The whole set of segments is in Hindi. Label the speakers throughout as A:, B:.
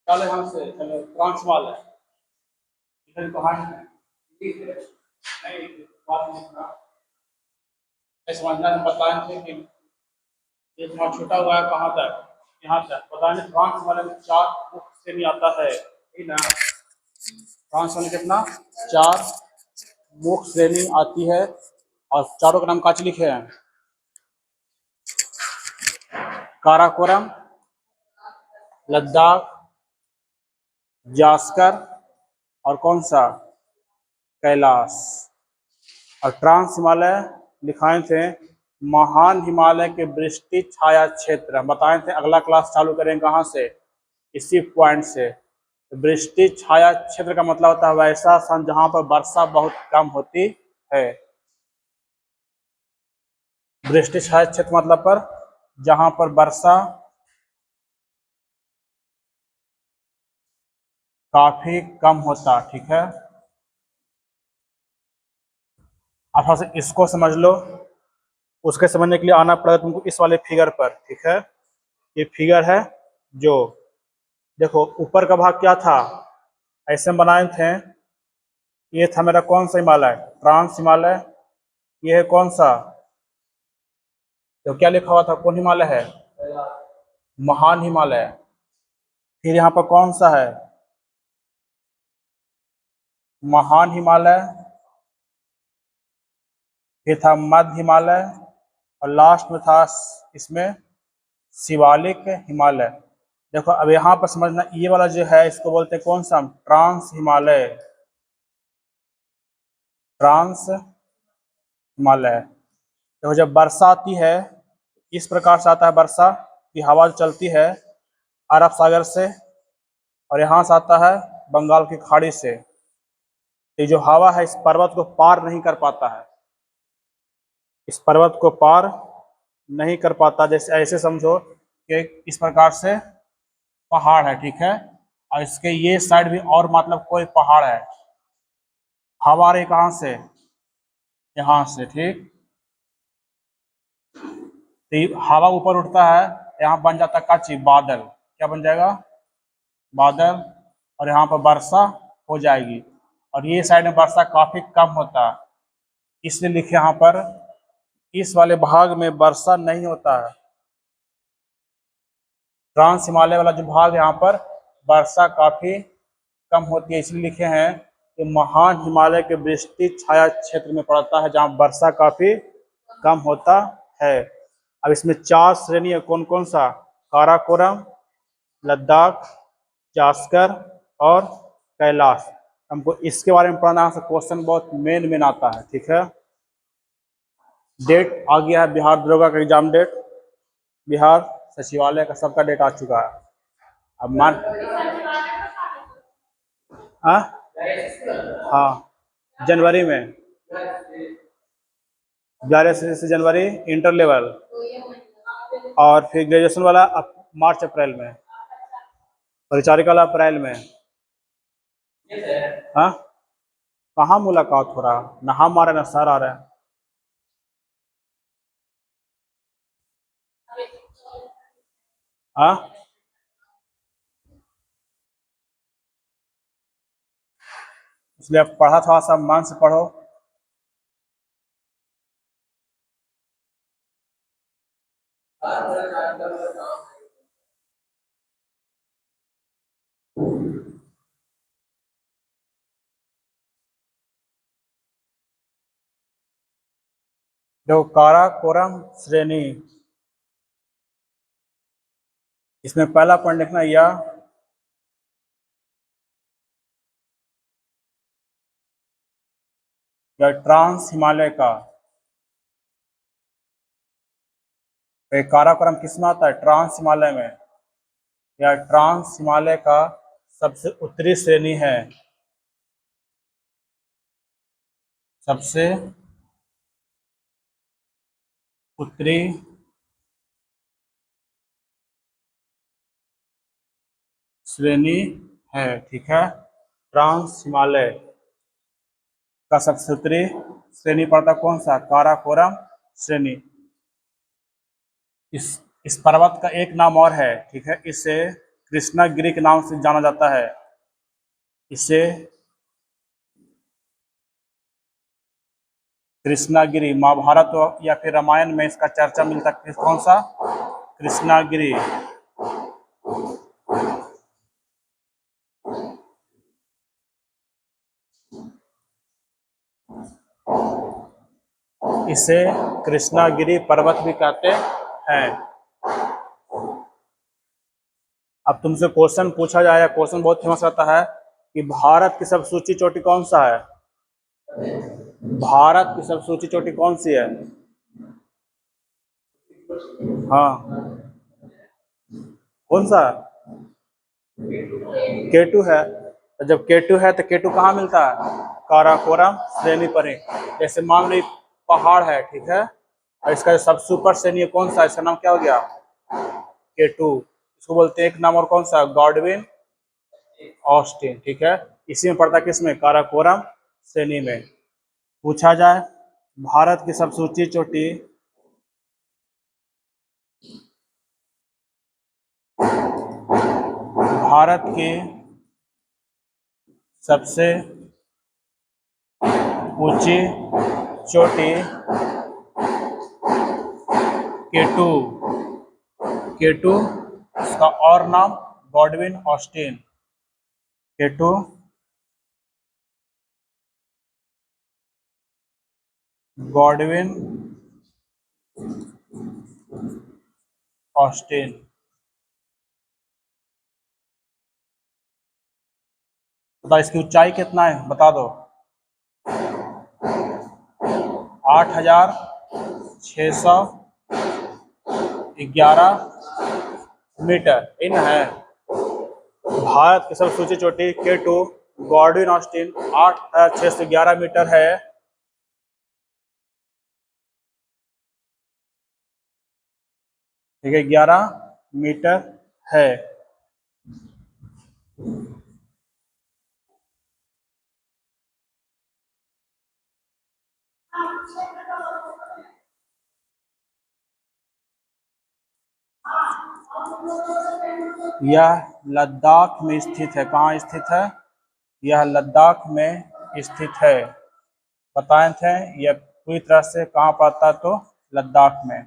A: चलो यहाँ से चलो ट्रांसवाल है इधर कहाँ है ठीक है नहीं बात नहीं सुना समझना हम बताए थे कि ये तुम्हारा छूटा हुआ है कहाँ तक यहाँ तक पता नहीं फ्रांस वाले में 4 मुख्य श्रेणी आता है ठीक ना फ्रांस वाले कितना 4 मुख्य श्रेणी आती है और चारों का नाम काच लिखे हैं काराकोरम लद्दाख जास्कर और कौन सा कैलाश और ट्रांस हिमालय लिखाए थे महान हिमालय के वृष्टि छाया क्षेत्र बताए थे अगला क्लास चालू करेंगे कहाँ से इसी पॉइंट से वृष्टि छाया क्षेत्र का मतलब होता है वैसा स्थान जहां पर वर्षा बहुत कम होती है वृष्टि छाया क्षेत्र मतलब पर जहां पर वर्षा काफी कम होता ठीक है आप थोड़ा सा इसको समझ लो उसके समझने के लिए आना पड़ेगा तुमको इस वाले फिगर पर ठीक है ये फिगर है जो देखो ऊपर का भाग क्या था ऐसे हम बनाए थे ये था मेरा कौन सा हिमालय ट्रांस हिमालय ये है कौन सा तो क्या लिखा हुआ था कौन हिमालय है महान हिमालय फिर यहाँ पर कौन सा है महान हिमालय फिर था मध्य हिमालय और लास्ट में था इसमें शिवालिक हिमालय देखो अब यहाँ पर समझना ये वाला जो है इसको बोलते हैं कौन सा ट्रांस हिमालय ट्रांस हिमालय देखो जब वर्षा आती है इस प्रकार से आता है वर्षा की हवा चलती है अरब सागर से और यहाँ से आता है बंगाल की खाड़ी से ये जो हवा है इस पर्वत को पार नहीं कर पाता है इस पर्वत को पार नहीं कर पाता जैसे ऐसे समझो कि इस प्रकार से पहाड़ है ठीक है और इसके ये साइड भी और मतलब कोई पहाड़ है हवा आ रही कहाँ से यहाँ से ठीक तो हवा ऊपर उठता है यहाँ बन जाता है का चीज बादल क्या बन जाएगा बादल और यहाँ पर वर्षा हो जाएगी और ये साइड में वर्षा काफी कम होता है इसलिए लिखे यहाँ पर इस वाले भाग में वर्षा नहीं होता है ट्रांस हिमालय वाला जो भाग यहाँ पर वर्षा काफी कम होती है इसलिए लिखे हैं कि महान हिमालय के वृष्टि छाया क्षेत्र में पड़ता है जहाँ वर्षा काफी कम होता है अब इसमें 4 श्रेणी है कौन कौन सा काराकोरम लद्दाख जास्कर और कैलाश हमको इसके बारे में पढ़ना है क्वेश्चन बहुत मेन आता है ठीक है डेट आ गया है बिहार दरोगा का एग्जाम डेट बिहार सचिवालय का सबका डेट आ चुका है अब मान हाँ जनवरी में 11 से जनवरी इंटर लेवल और फिर ग्रेजुएशन वाला मार्च अप्रैल में परिचारिका वाला अप्रैल में हाँ कहाँ मुलाकात हो रहा ना हम आ रहे ना सर आ रहे हैं हाँ इसलिए पढ़ा थोड़ा सा मन से पढ़ो जो काराकोरम श्रेणी इसमें पहला पॉइंट लिखना या ट्रांस हिमालय का काराकोरम किसमें आता है ट्रांस हिमालय में या ट्रांस हिमालय का सबसे उत्तरी श्रेणी है सबसे उत्तरी श्रेणी है ठीक है ट्रांस हिमालय का सबसे उत्तरी श्रेणी पड़ता कौन सा काराकोरम श्रेणी इस पर्वत का एक नाम और है ठीक है इसे कृष्णागिरी के नाम से जाना जाता है। इसे कृष्णागिरी महाभारत या फिर रामायण में इसका चर्चा मिलता है। कौन सा? कृष्णागिरी। इसे कृष्णागिरी पर्वत भी कहते हैं। अब तुमसे क्वेश्चन पूछा जाए, क्वेश्चन बहुत फेमस रहता है कि भारत की सबसे ऊंची चोटी कौन सा है? भारत की सबसे ऊंची चोटी कौन सी है? हाँ, कौन सा? केटू है। तो जब केटू है तो केटू कहाँ मिलता है? काराकोरम श्रेणी पर ही। जैसे मान लो पहाड़ है, ठीक है, और इसका जो सबसे ऊपर श्रेणी है कौन सा? इसका नाम क्या हो गया? केटू। इसको बोलते हैं एक नाम और कौन सा? Godwin Austen. ठीक है, इसी में पड़ता है, किसमें? काराकोरम श्रेणी में। पूछा जाए भारत की सबसे ऊंची चोटी भारत की सबसे ऊंची चोटी केटू। केटू, इसका और नाम Godwin Austen. K two Godwin Austen. बता इसकी ऊंचाई कितना है, बता दो। 8,611 मीटर इन है। भारत की सबसे ऊंची चोटी केटू गॉडविन ऑस्टिन 8,611 मीटर है। ठीक है, 11 मीटर है। यह लद्दाख में स्थित है। कहाँ स्थित है? यह लद्दाख में स्थित है। बताए थे यह पूरी तरह से कहाँ पड़ता है? तो लद्दाख में।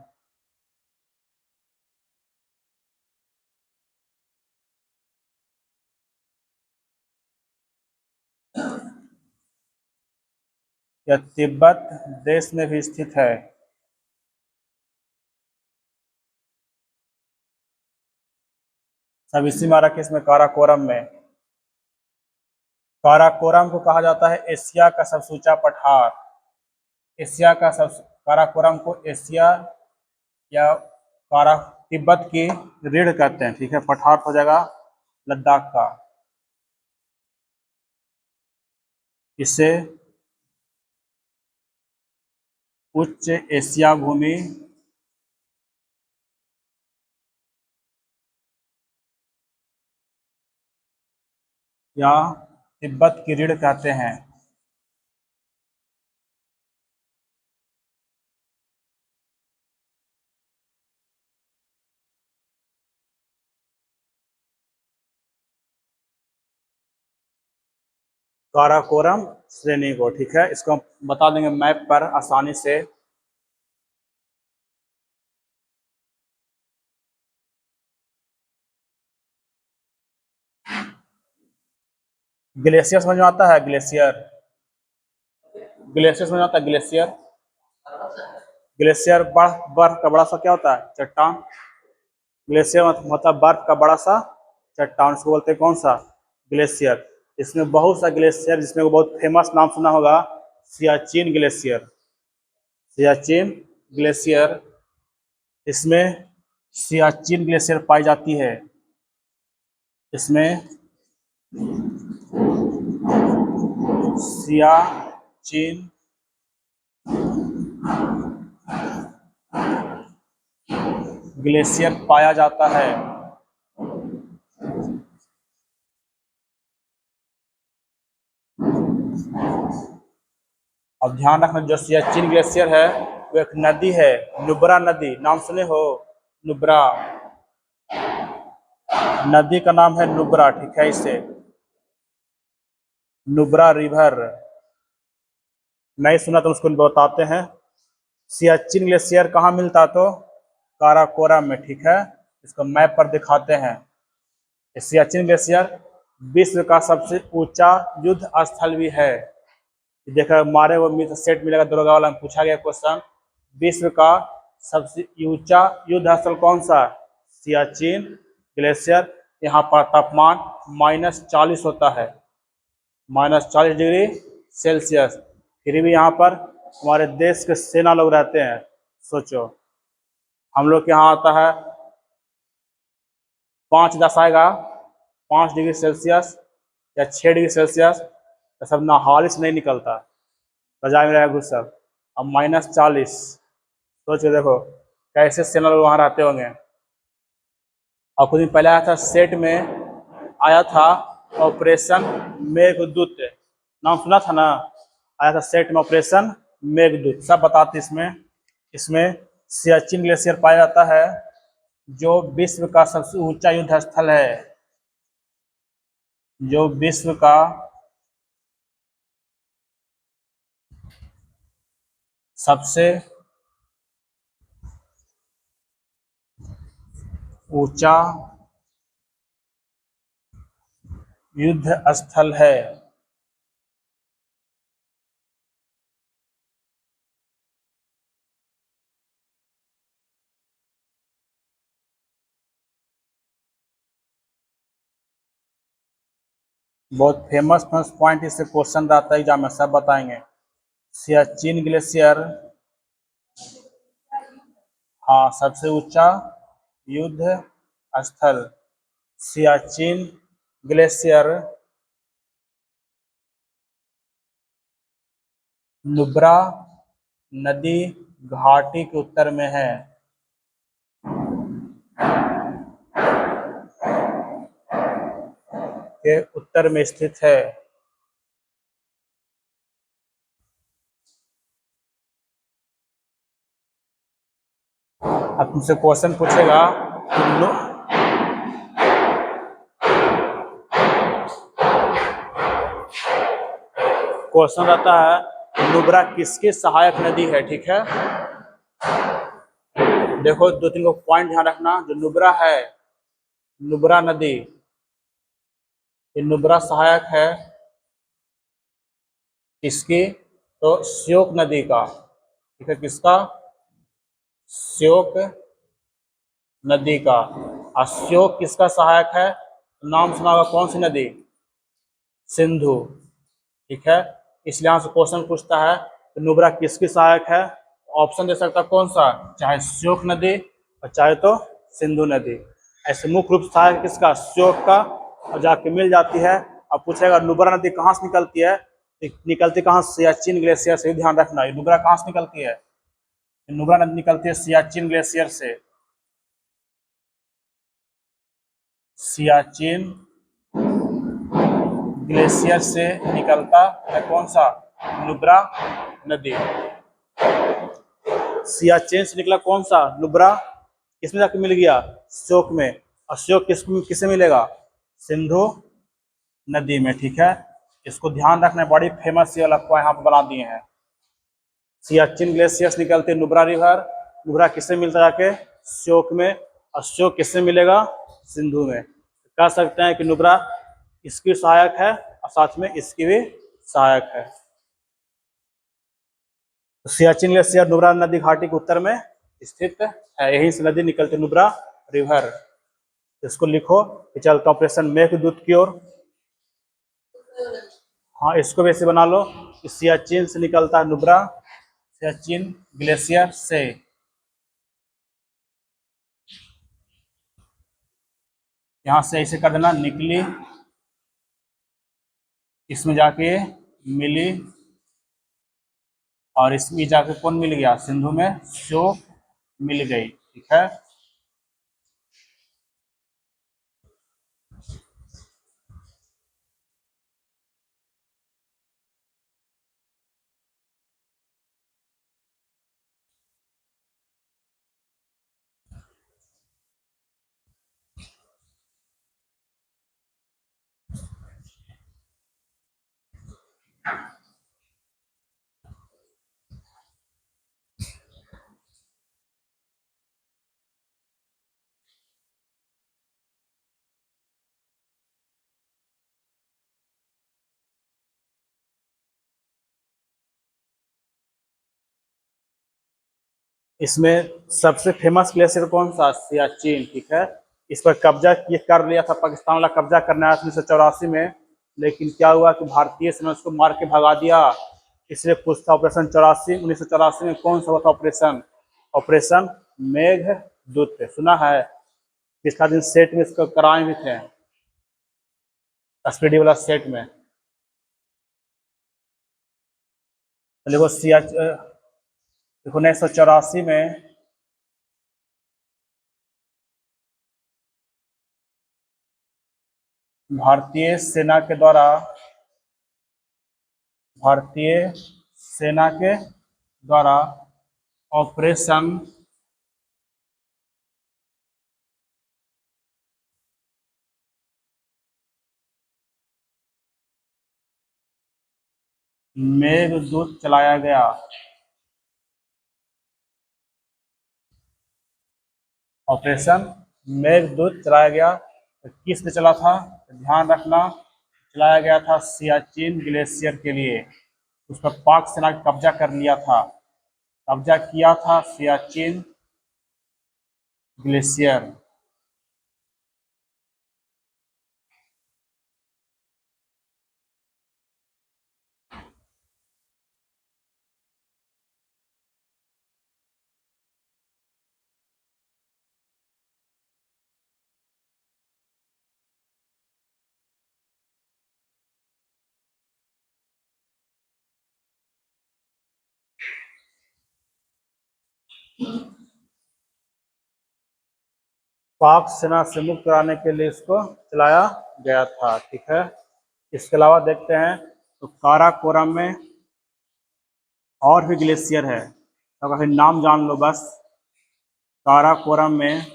A: यह तिब्बत देश में भी स्थित है। सब इसी में आ रखा है, इसमें काराकोरम में। काराकोरम को कहा जाता है एशिया का सबसे ऊंचा पठार। एशिया का सब काराकोरम को एशिया या कारा तिब्बत की रीढ़ कहते हैं। ठीक है, पठार हो जाएगा लद्दाख का। इसे उच्च एशिया भूमि या तिब्बत की रीढ़ कहते हैं। काराकोरम श्रेणी को। ठीक है, इसको हम बता देंगे मैप पर आसानी से। ग्लेशियर समझ में आता है? ग्लेशियर, ग्लेशियर समझ में आता है? ग्लेशियर, ग्लेशियर बर्फ, बर्फ का बड़ा सा क्या होता है? चट्टान। ग्लेशियर मतलब बर्फ का बड़ा सा चट्टान, उसको बोलते हैं कौन सा? ग्लेशियर। इसमें बहुत सा ग्लेशियर, जिसमें बहुत फेमस नाम सुना होगा, सियाचिन ग्लेशियर। सियाचिन ग्लेशियर, इसमें सियाचिन ग्लेशियर पाई जाती है। इसमें सियाचिन ग्लेशियर पाया जाता है। अब ध्यान रखना, जो सियाचिन ग्लेशियर है वो एक नदी है, नुब्रा नदी। नाम सुने हो? नुब्रा। नदी का नाम है नुब्रा, ठीक है। इसे नुब्रा रिवर, नहीं सुना तो उसको बताते हैं। सियाचिन ग्लेशियर कहाँ मिलता, तो काराकोरम में, ठीक है। इसको मैप पर दिखाते हैं। सियाचिन ग्लेशियर विश्व का सबसे ऊंचा युद्ध स्थल भी है। देखा मारे वो मित्र सेट मिलेगा दरोगा वाला में पूछा गया क्वेश्चन, विश्व का सबसे ऊंचा युद्ध स्थल कौन सा, सियाचिन ग्लेशियर। यहाँ पर तापमान -40 होता है, -40 डिग्री सेल्सियस। फिर भी यहाँ पर हमारे देश के सेना लोग रहते हैं। सोचो, हम लोग के यहाँ आता है 5 10 आएगा, 5 डिग्री सेल्सियस या 6 डिग्री सेल्सियस, तो सब नहाली से नहीं निकलता, रजाई में रहेगा घुस सब। अब -40, सोच के देखो कैसे सेना लोग वहाँ रहते होंगे। और कुछ दिन पहले आया था सेट में, आया था ऑपरेशन मेघदूत, नाम सुना था ना। आया था सेट में ऑपरेशन मेघदूत, सब बताते इसमें। इसमें सियाचिन ग्लेशियर पाया जाता है, जो विश्व का सबसे ऊंचा युद्ध स्थल है, जो विश्व का सबसे ऊंचा युद्ध स्थल है। बहुत फेमस फेमस पॉइंट इससे क्वेश्चन आता है एग्जाम में, सब बताएंगे। सियाचिन ग्लेशियर, हाँ, सबसे ऊंचा युद्ध स्थल सियाचिन ग्लेशियर नुब्रा नदी घाटी के उत्तर में है। के उत्तर में स्थित है। अब तुमसे क्वेश्चन पूछेगा, क्वेश्चन रहता है नुब्रा किसकी सहायक नदी है, ठीक है। देखो 2 3 को पॉइंट ध्यान रखना। जो नुब्रा है, नुब्रा नदी, ये नुब्रा सहायक है इसकी, तो श्योक नदी का, ठीक है। किसका, श्योक नदी का। और श्योक किसका सहायक है, नाम सुना होगा, कौन सी नदी, सिंधु, ठीक है। इसलिए यहाँ से क्वेश्चन पूछता है तो नुब्रा किसकी सहायक है, ऑप्शन दे सकता कौन सा, चाहे श्योक नदी और चाहे तो सिंधु नदी। ऐसे मुख्य रूप से सहायक किसका, श्योक का, और जाके मिल जाती है। अब पूछेगा नुब्रा नदी कहाँ से निकलती है, निकलती कहाँ, सियाचिन ग्लेशियर से, ध्यान रखना। ये नुब्रा कहाँ से निकलती है, नुब्रा नदी निकलती है सियाचिन ग्लेशियर से। सियाचिन ग्लेशियर से निकलता है कौन सा, नुब्रा नदी। सियाचिन से निकला कौन सा, नुब्रा, किसमें जाके मिल गया, श्योक में। और श्योक किससे मिलेगा, सिंधु नदी में, ठीक है। इसको ध्यान रखना, बड़ी फेमस ये वाला यहाँ पर बना दिए हैं। सियाचिन ग्लेशियर से निकलते नुब्रा रिवर, नुब्रा किससे मिलता जाके, श्योक में, और श्योक किससे मिलेगा, सिंधु में। कह सकते हैं कि नुब्रा इसकी सहायक है और साथ में इसकी भी सहायक है। तो सियाचिन ग्लेशियर नुब्रा नदी घाटी के उत्तर में स्थित है, यहीं से नदी निकलती नुब्रा रिवर। इसको लिखो कि चलता ऑपरेशन मेघदूत की ओर। हाँ, इसको भी ऐसे बना लो कि सियाचिन से निकलता है नुब्रा, सियाचिन ग्लेशियर से। यहाँ से ऐसे कर देना, निकली, इसमें जाके मिली, और इसमें जाके कौन मिल गया, सिंधु में श्योक मिल गई, ठीक है। इसमें सबसे फेमस ग्लेशियर कौन सा? सियाचिन, ठीक है। इस पर कब्जा ये कर लिया था, पाकिस्तान वाला कब्जा करना है 1984 में, लेकिन क्या हुआ कि भारतीय सेना उसको मार के भगा दिया। इसलिए पूछता ऑपरेशन 1984 में कौन सा हुआ था ऑपरेशन? ऑपरेशन मेघदूत, सुना है? पिछला दिन सेट में इसको कराए भी थे, स्पीडी वाला सेट में। देखो देखो 1984 में भारतीय सेना के द्वारा भारतीय सेना के द्वारा ऑपरेशन मेघदूत चलाया गया। ऑपरेशन मेघदूत चलाया गया। तो किस पे चला था? ध्यान रखना, चलाया गया था सियाचिन ग्लेशियर के लिए। उस पर पाक सेना ने कब्जा कर लिया था, कब्जा किया था सियाचिन ग्लेशियर। पाक सेना से मुक्त कराने के लिए इसको चलाया गया था, ठीक है। इसके अलावा देखते हैं तो काराकोरम में और भी ग्लेशियर है, तो अभी नाम जान लो बस। काराकोरम में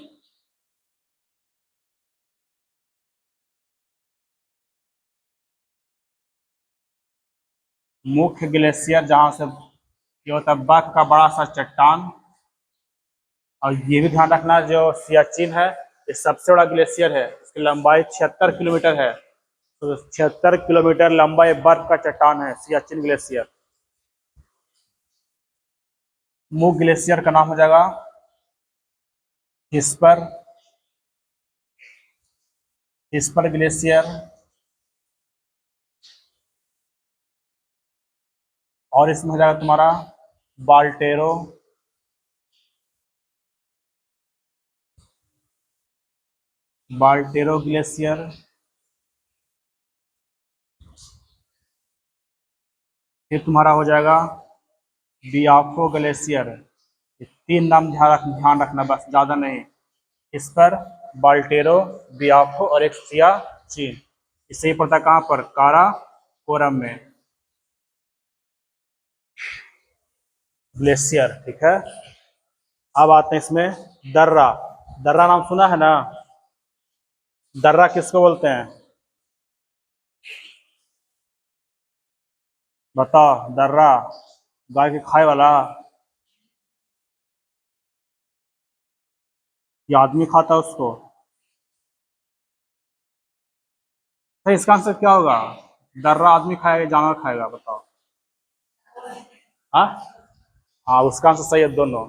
A: मुख्य ग्लेशियर जहाँ से ये होता है बर्फ का बड़ा सा चट्टान। और ये भी ध्यान रखना, जो सियाचिन है ये सबसे बड़ा ग्लेशियर है, इसकी लंबाई 76 किलोमीटर है। तो 76 किलोमीटर लंबा ये बर्फ का चट्टान है सियाचिन ग्लेशियर। मुख्य ग्लेशियर का नाम हो जाएगा हिस्पर, हिस्पर ग्लेशियर। और इसमें हो जाएगा तुम्हारा बाल्टेरो, बाल्टेरो ग्लेशियर। फिर तुम्हारा हो जाएगा बियाफो ग्लेशियर। ये तीन नाम ध्यान रखना बस, ज़्यादा नहीं। इस पर बाल्टेरो, बियाफो और एक सियाचिन। इससे ही पड़ता कहाँ पर? काराकोरम में ग्लेशियर, ठीक है। अब आते हैं इसमें दर्रा। दर्रा नाम सुना है ना? दर्रा किसको बोलते हैं? बताओ। दर्रा गाय के खाए वाला, ये आदमी खाता है उसको? तो इसका आंसर क्या होगा? दर्रा आदमी खाएगा, जानवर खाएगा? बताओ। हाँ हाँ, उसका आंसर सही है दोनों।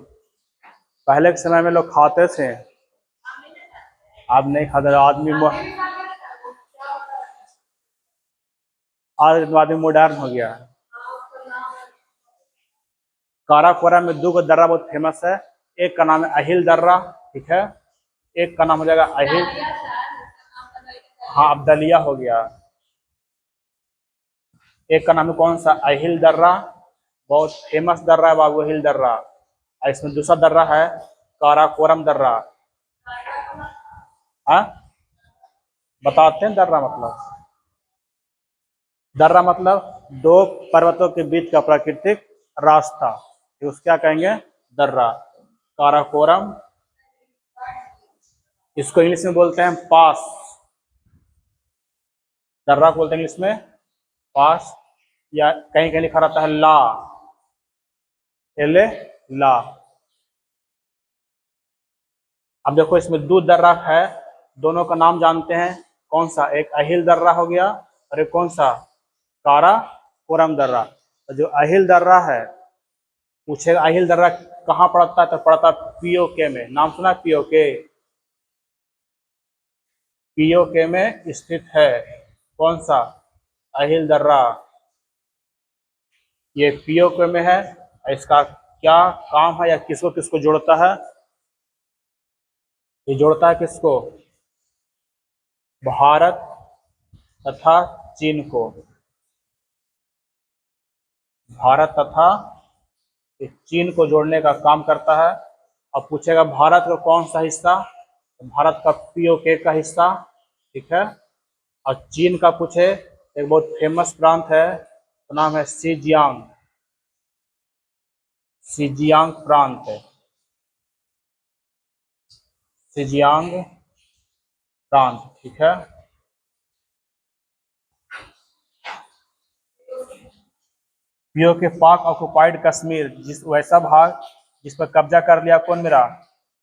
A: पहले के समय में लोग खाते थे, अब नहीं खाते। आज आदमी मॉडर्न हो गया है। काराकोरम में दो दर्रा बहुत फेमस है। एक का नाम है अहिल दर्रा, ठीक है। एक का नाम हो जाएगा अहिल, हाँ अब दलिया हो गया। एक का नाम है कौन सा? अहिल दर्रा, बहुत फेमस दर्रा है बाबू, अहिल दर्रा। और इसमें दूसरा दर्रा है काराकोरम दर्रा। हाँ, बताते हैं दर्रा मतलब। दर्रा मतलब दो पर्वतों के बीच का प्राकृतिक रास्ता, उसको क्या कहेंगे? दर्रा। काराकोरम, इसको इंग्लिश में बोलते हैं पास। दर्रा को बोलते हैं इंग्लिश में पास, या कहीं कहीं लिखा रहता है ला, एले ला। अब देखो इसमें दो दर्रा है, दोनों का नाम जानते हैं। कौन सा? एक अहिल दर्रा हो गया, और एक कौन सा? काराकोरम दर्रा। तो जो अहिल दर्रा है पूछेगा अहिल दर्रा कहाँ पड़ता है, तो पड़ता है पीओके में। नाम सुना पीओके? पीओके में स्थित है। कौन सा? अहिल दर्रा। ये पीओके में है। इसका क्या काम है या किसको किसको जोड़ता है? ये जोड़ता है किसको? भारत तथा चीन को। भारत तथा चीन को जोड़ने का काम करता है। अब पूछेगा भारत का कौन सा हिस्सा? भारत का पीओके का हिस्सा, ठीक है। और चीन का पूछे, एक बहुत फेमस प्रांत है, तो नाम है सीजियांग। सीजियांग प्रांत है। सीजियांग प्रांत, ठीक है। पीओके पाक ऑक्युपाइड कश्मीर, जिस वैसा भाग जिस पर कब्जा कर लिया कौन? मेरा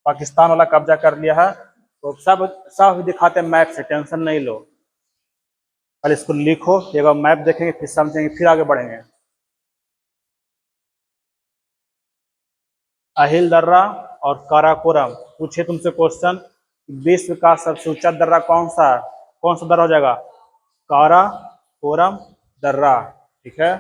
A: पाकिस्तान वाला कब्जा कर लिया है। तो सब सब दिखाते हैं मैप से, टेंशन नहीं लो। पहले इसको लिखो, एक बार मैप देखेंगे फिर समझेंगे, फिर आगे बढ़ेंगे। अहिल दर्रा और काराकोरम। पूछे तुमसे क्वेश्चन, विश्व का सबसे ऊंचा दर्रा कौन सा है? कौन सा दर्रा हो जाएगा? काराकोरम दर्रा, ठीक है।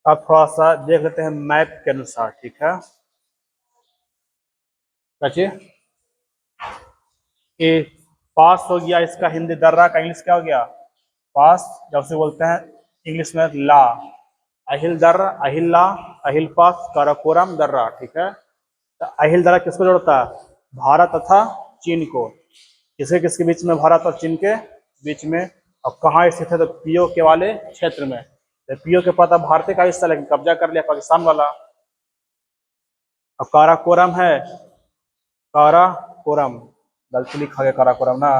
A: अब थोड़ा सा देख लेते हैं मैप के अनुसार, ठीक है। बच्चे, ये पास हो गया इसका हिंदी दर्रा का, इंग्लिश क्या हो गया? पास। जब से बोलते हैं इंग्लिश में ला। अहिल दर्रा, अहिल ला, अहिल पास, काराकोरम दर्रा, ठीक है। तो अहिल दर्रा किसको जोड़ता है? भारत तथा चीन को। किसके किसके बीच में? भारत और चीन के बीच में। अब कहाँ स्थित है? तो पीओ के वाले क्षेत्र में। तो पीओ के पता भारतीय का हिस्सा, लेकिन कब्जा कर लिया पाकिस्तान वाला। अब काराकोरम है, काराकोरम गलती लिखा गया, काराकोरम ना।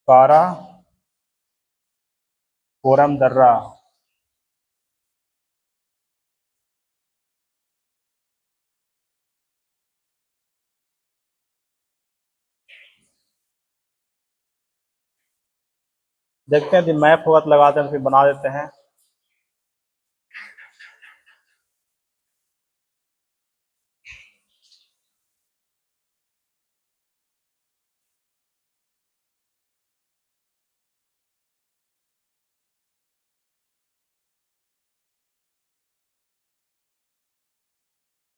A: काराकोरम दर्रा। देखते हैं, यदि मैप होगा तो लगाते हैं, फिर बना देते हैं।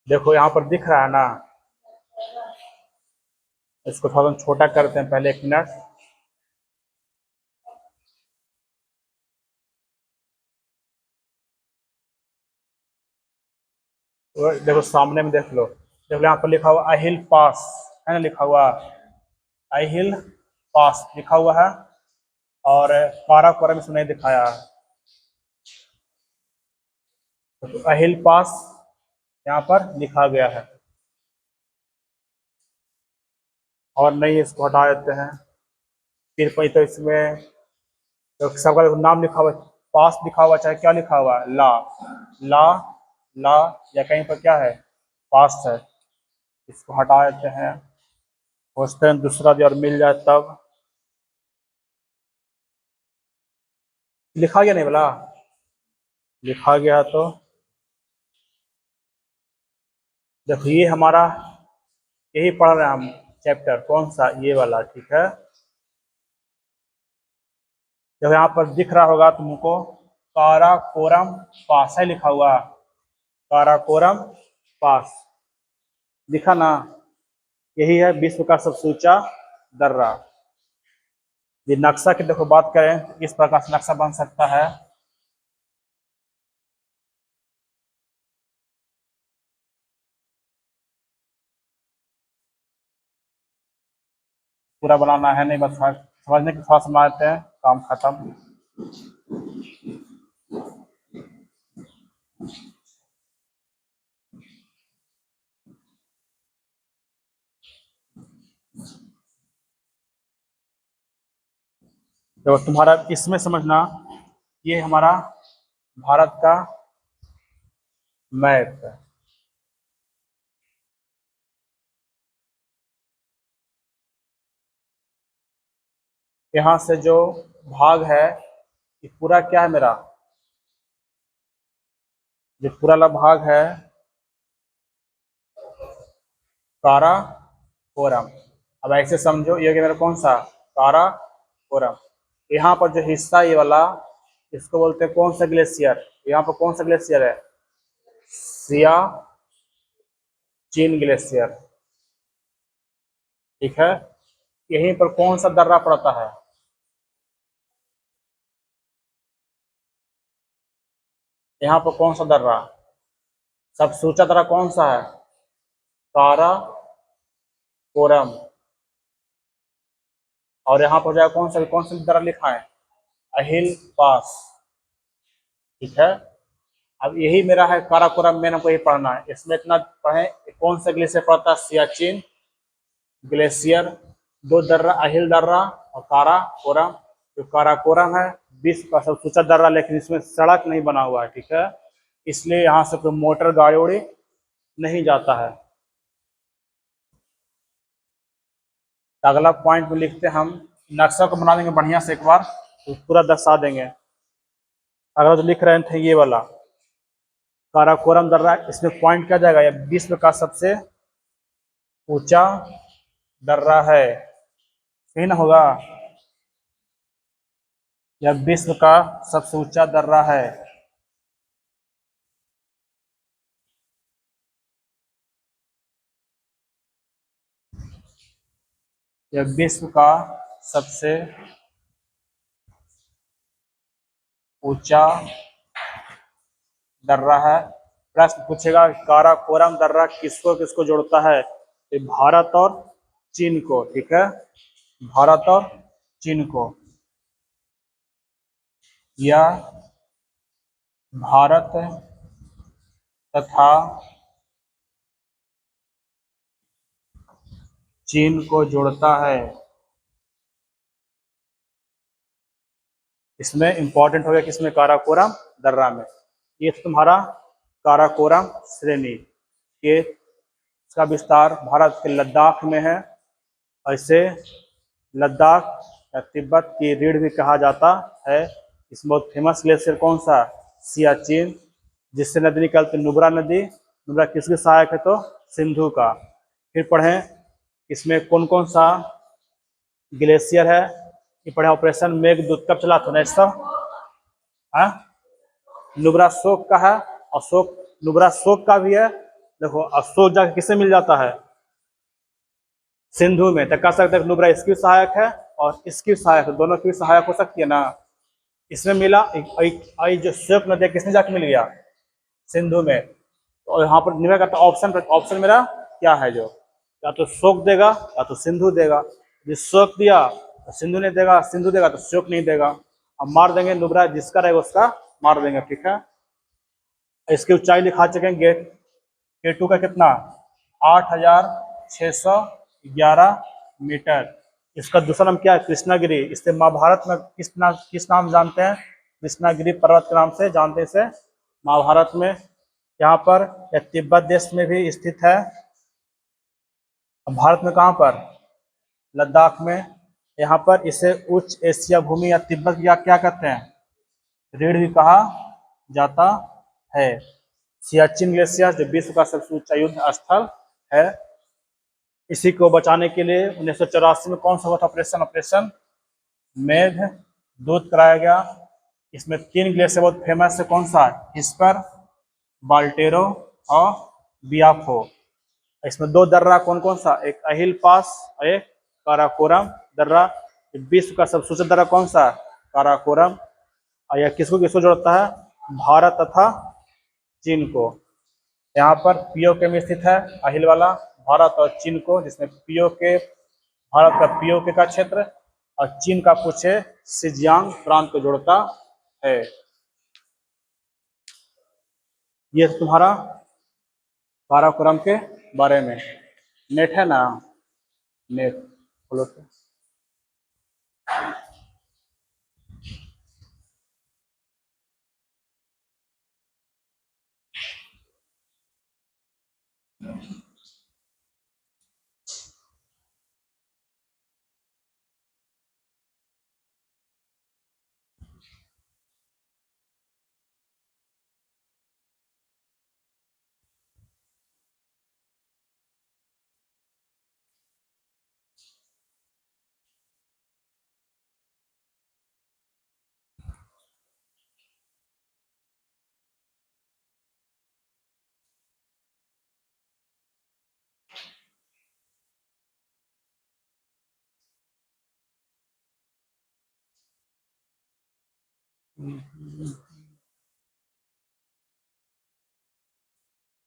A: देखो यहाँ पर दिख रहा है ना, इसको थोड़ा छोटा करते हैं पहले, 1 मिनट। देखो सामने में देख लो, देखो यहाँ पर लिखा हुआ अहिल पास, है ना, लिखा हुआ अहिल पास लिखा हुआ है। और काराकोरम इसमें नहीं दिखाया है। तो अहिल पास यहाँ पर लिखा गया है। और नहीं, इसको हटा देते हैं। फिर कोई तो इसमें तो सबका नाम लिखा हुआ है, पास लिखा हुआ, चाहे क्या लिखा हुआ है, ला ला ला, या कहीं पर क्या है, पास है। इसको हटा देते हैं, सोचते हैं दूसरा भी और मिल जाए तब। लिखा गया नहीं बोला? लिखा गया तो देखो, ये हमारा यही पढ़ रहे हैं हम, चैप्टर कौन सा? ये वाला, ठीक है। जब यहाँ पर दिख रहा होगा तुमको, काराकोरम पास है लिखा हुआ, काराकोरम पास दिखा ना। यही है विश्व का सबसे ऊंचा दर्रा। ये नक्शा की देखो बात करें, इस प्रकार से नक्शा बन सकता है। पूरा बनाना है नहीं, बस समझने की थोड़ा समझते हैं, काम खत्म। तो तुम्हारा इसमें समझना, ये हमारा भारत का मैप है। यहाँ से जो भाग है ये पूरा क्या है मेरा, जो पूरा वाला भाग है काराकोरम। अब ऐसे समझो ये कि मेरा कौन सा काराकोरम, यहाँ पर जो हिस्सा ये वाला इसको बोलते हैं कौन सा ग्लेशियर, यहाँ पर कौन सा ग्लेशियर है, सियाचिन ग्लेशियर। ठीक है, यहीं पर कौन सा दर्रा पड़ता है, यहाँ पर कौन सा दर्रा, सबसे ऊंचा दर्रा कौन सा है, काराकोरम। और यहाँ पर जो कौन सा दर्रा लिखा है, अहिल पास। ठीक है, अब यही मेरा है काराकोरम, मैंने हमको यही पढ़ना है, इसमें इतना पढ़े कौन सा ग्लेशियर पड़ता है, सियाचिन ग्लेशियर। दो दर्रा, अहिल दर्रा और काराकोरम। जो काराकोरम है विश्व का सबसे ऊंचा दर्रा, लेकिन इसमें सड़क नहीं बना हुआ है। ठीक है, इसलिए यहाँ से कोई मोटर गाड़ी उड़ी नहीं जाता है। अगला पॉइंट में लिखते हैं हम, नक्शा को बना देंगे बढ़िया से एक बार, तो पूरा दर्शा देंगे। अगला जो लिख रहे थे ये वाला काराकोरम दर्रा, इसमें पॉइंट क्या जाएगा, यह विश्व का सबसे ऊंचा दर्रा है, सही ना होगा, यह विश्व का सबसे ऊंचा दर्रा है। यह विश्व का सबसे ऊंचा दर्रा है। प्रश्न पूछेगा काराकोरम दर्रा किसको किसको जोड़ता है, ये भारत और चीन को। ठीक है, भारत और चीन को, या भारत तथा चीन को जोड़ता है। इसमें इंपॉर्टेंट हो गया कि इसमें काराकोरम दर्रा में, ये तुम्हारा काराकोरम श्रेणी के, इसका विस्तार भारत के लद्दाख में है। ऐसे लद्दाख या तिब्बत की रीढ़ भी कहा जाता है। इसमें बहुत फेमस ग्लेशियर कौन सा, सियाचिन, जिससे नदी निकलती नुब्रा नदी। नुब्रा किसकी सहायक है, तो सिंधु का। फिर पढ़ें इसमें कौन कौन सा ग्लेशियर है, ये पढ़े ऑपरेशन मेघदूत कब चला था, 1900। नुब्रा शोक का है, अशोक नुब्रा शोक का भी है। देखो अशोक जाके किससे मिल जाता है, सिंधु में, तो कह सकते हैं नुब्रा इसकी सहायक है और इसकी सहायक है, दोनों की सहायक हो सकती है ना। इसमें मिला जो शोक नदी किसने जाके मिल गया, सिंधु में। तो यहाँ पर निर्भर करता ऑप्शन पर, ऑप्शन मेरा क्या है, जो या तो शोक देगा या तो सिंधु देगा। जिस शोक दिया तो सिंधु नहीं देगा, सिंधु देगा तो शोक नहीं देगा। अब मार देंगे नुब्रा, जिसका रहेगा उसका मार देंगे। ठीक है, इसकी ऊंचाई लिखा चुके केटू का कितना, 8611 मीटर। इसका दूसरा नाम क्या है, कृष्णागिरी। इससे महाभारत में किस नाम जानते हैं, कृष्णागिरी पर्वत के नाम से जानते हैं इसे महाभारत में। यहाँ पर यह तिब्बत देश में भी स्थित है। भारत में कहाँ पर, लद्दाख में। यहाँ पर इसे उच्च एशिया भूमि या तिब्बत या क्या कहते हैं, रीढ़ भी कहा जाता है। सियाचिन ग्लेशियर जो विश्व का सबसे ऊंचा युद्ध स्थल है, इसी को बचाने के लिए 1984 में कौन सा हुआ था ऑपरेशन, ऑपरेशन मेघदूत कराया गया। इसमें 3 ग्लेशियर बहुत फेमस है, कौन सा, हिस्पर, बाल्टेरो और बियाफो। इसमें 2 दर्रा कौन कौन सा, एक अहिल पास और एक काराकोरम दर्रा। विश्व का सबसे ऊंचा दर्रा कौन सा, काराकोरम। और यह किसको किसको जोड़ता है, भारत तथा चीन को। यहाँ पर पीओके में स्थित है अहिल वाला, भारत और चीन को, जिसमें पीओके भारत का पीओके का क्षेत्र और चीन का कुछ सिजियांग प्रांत को जोड़ता है। ये तुम्हारा काराकोरम के बारे में। नेट है ना, नेट खोलो तो।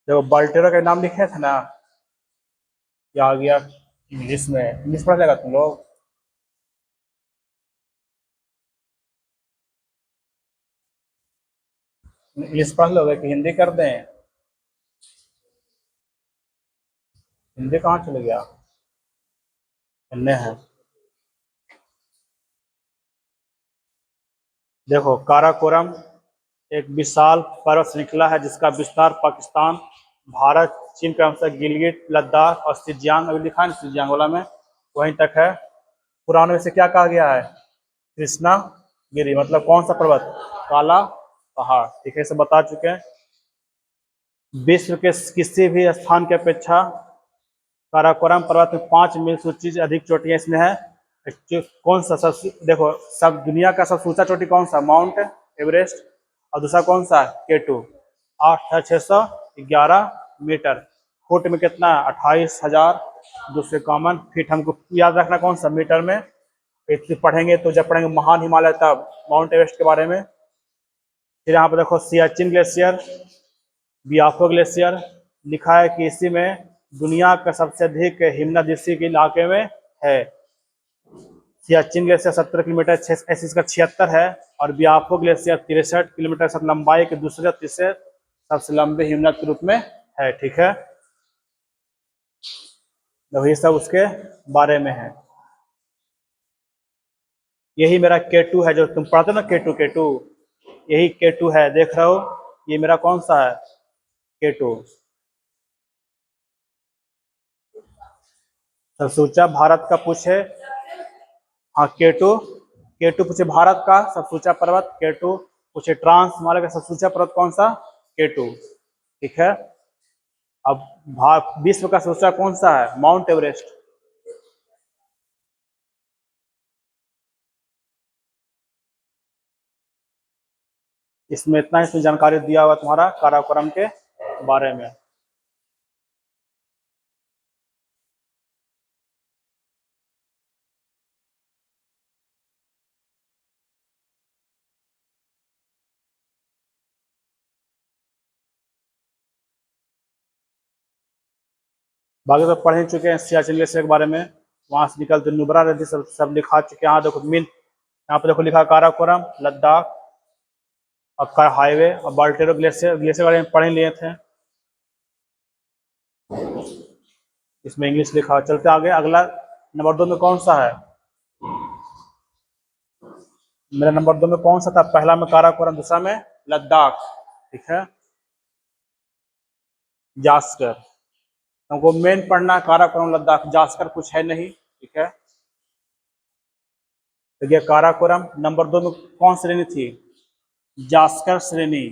A: देखो बाल्टेरो का नाम लिखे थे ना, ये आ गया इंग्लिश में। इंग्लिश पढ़ लेगा तुम लोग? इंग्लिश पढ़ लोगे कि हिंदी कर दें? हिंदी कहाँ चले गया? हिंदी है। देखो काराकोरम एक विशाल पर्वत श्रृंखला है जिसका विस्तार पाकिस्तान, भारत, चीन के अंश गिलगित, लद्दाख और सिंजियांग, अभी लिखा है सिंजियांग वाला में, वहीं तक है। पुराने में से क्या कहा गया है? कृष्णा गिरी, मतलब कौन सा पर्वत? काला पहाड़। ठीक है, इसे बता चुके हैं। विश्व के किसी भी स्थान की अपेक्षा काराकोरम पर्वत में 5 मील से ऊंची अधिक चोटियां इसमें है। कौन सा सब, देखो सब दुनिया का सबसे ऊंचा चोटी कौन सा? Mount Everest. और दूसरा कौन सा? केटू। 8,611 मीटर। फुट में कितना है? 28,251 फीट। हमको याद रखना कौन सा? मीटर में। इतनी पढ़ेंगे तो जब पढ़ेंगे महान हिमालय तब माउंट एवरेस्ट के बारे में। फिर यहाँ पर देखो सियाचिन ग्लेशियर, बियाफो ग्लेशियर लिखा है कि इसी में दुनिया का सबसे अधिक हिमनद इसी के इलाके में है। सियाचिन ग्लेशियर 70 किलोमीटर 76 है, और बियाफो ग्लेशियर 63 किलोमीटर सब लंबाई के दूसरे तीसरे सबसे लंबे हिमनद के रूप में है। ठीक है, तो ये सब उसके बारे में है। यही मेरा केटू है, जो तुम पढ़ते ना केटू केटू, यही केटू है। देख रहे हो, ये मेरा कौन सा है? केटू। सबसे ऊंचा भारत का पूछे, हाँ केटू। केटू पूछे भारत का सबसे ऊंचा पर्वत केटू। पूछे ट्रांस हिमालय का सबसे ऊंचा पर्वत कौन सा? केटू। ठीक है, अब विश्व का सबसे ऊंचा कौन सा है? Mount Everest. इसमें इतना इसमें जानकारी दिया हुआ तुम्हारा काराकोरम के बारे में। बाकी तो पढ़ ही चुके हैं सियाचिन ग्लेशियर के बारे में। वहां से निकलते नुब्रा नदी सब लिखा चुके हैं। यहाँ देखो मीन, यहाँ पे देखो लिखा काराकोरम, लद्दाख और हाईवे और बाल्टेरो ग्लेशियर, ग्लेशियर के बारे में पढ़ ही लिए थे। इसमें इंग्लिश लिखा। चलते आगे, अगला नंबर 2 में कौन सा है? मेरा नंबर 2 में कौन सा था? पहला में काराकोरम, दूसरा में लद्दाख। ठीक है, जास्कर। हमको मेन पढ़ना है काराकोरम लद्दाख, जास्कर कुछ है नहीं। ठीक है, देखिए काराकोरम नंबर 2 में कौन श्रेणी थी? जास्कर श्रेणी।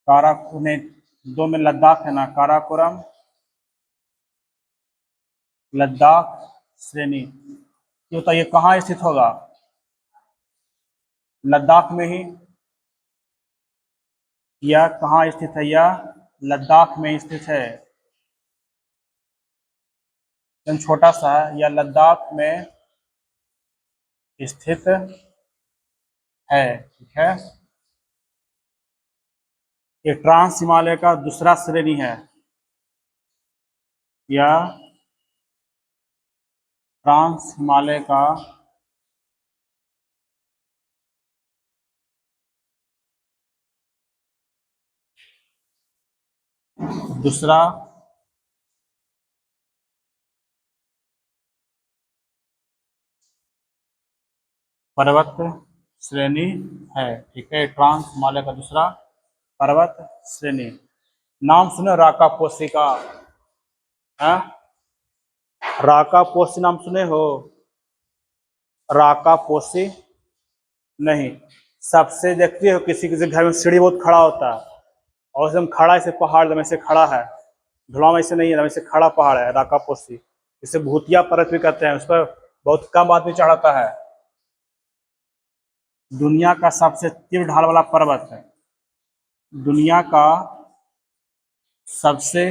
A: काराकोरम 2 में लद्दाख है ना, काराकोरम लद्दाख श्रेणी। ये बताइए कहाँ स्थित होगा? लद्दाख में ही। यह कहाँ स्थित है? यह लद्दाख में स्थित है। एकदम छोटा सा है, यह लद्दाख में स्थित है। ठीक है, ये ट्रांस हिमालय का दूसरा श्रेणी है। यह ट्रांस हिमालय का दूसरा पर्वत श्रेणी है। ठीक है, ट्रांस हिमालय का दूसरा पर्वत श्रेणी। नाम सुने राका पोसी का? है? राका पोसी नाम सुने हो? राका पोसी नहीं। सबसे देखते हो किसी किसी घर में सीढ़ी बहुत खड़ा होता है, और एकदम खड़ा ऐसे पहाड़ एकदम ऐसे खड़ा है, ढलान ऐसे नहीं है, ऐसे खड़ा पहाड़ है राका पोसी। इसे भूतिया पर्वत भी कहते हैं। उस पर बहुत कम आदमी चढ़ाता है। दुनिया का सबसे तीव्र ढाल वाला पर्वत है। दुनिया का सबसे